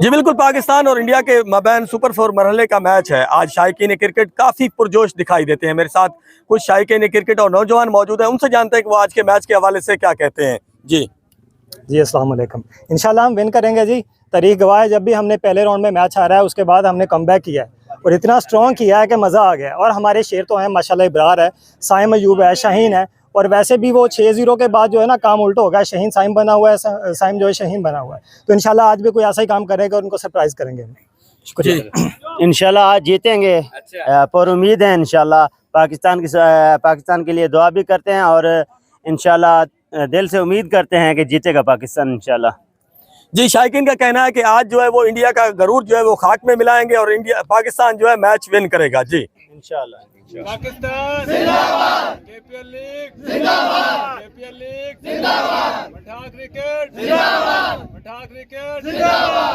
जी बिल्कुल, पाकिस्तान और इंडिया के माबैन सुपर 4 मरहले का मैच है। आज शायकीन क्रिकेट काफ़ी पुरजोश दिखाई देते हैं। मेरे साथ कुछ शायकीन क्रिकेट और नौजवान मौजूद हैं, उनसे जानते हैं कि वो आज के मैच के हवाले से क्या कहते हैं। जी अस्सलाम वालेकुम। इंशाल्लाह हम विन करेंगे जी। तारीख गवाह है, जब भी हमने पहले राउंड में मैच हारा है उसके बाद हमने कमबैक किया है और इतना स्ट्रॉन्ग किया है कि मज़ा आ गया। और हमारे शेर तो हैं माशाल्लाह, इब्रार है, साइम अयूब है, शाहीन है। और वैसे भी वो 6-0 के बाद जो है ना काम उल्टा हो गया, शाहीन साइम बना हुआ है, साइम जो है शाहीन बना हुआ है। तो इंशाल्लाह आज भी कोई ऐसा ही काम करेगा और उनको सरप्राइज़ करेंगे। शुक्रिया। इंशाल्लाह आज जीतेंगे। पर उम्मीद है इंशाल्लाह। पाकिस्तान के लिए दुआ भी करते हैं और इंशाल्लाह दिल से उम्मीद करते हैं कि जीतेगा पाकिस्तान इंशाल्लाह। जी, शायकीन का कहना है कि आज जो है वो इंडिया का गरूर जो है वो खाक में मिलाएंगे और पाकिस्तान जो है मैच विन करेगा। जी इंशाल्लाह। पाकिस्तान जिंदाबाद, केपीएल लीग जिंदाबाद, केपीएल लीग जिंदाबाद, मठा क्रिकेट जिंदाबाद, मठा क्रिकेट जिंदाबाद।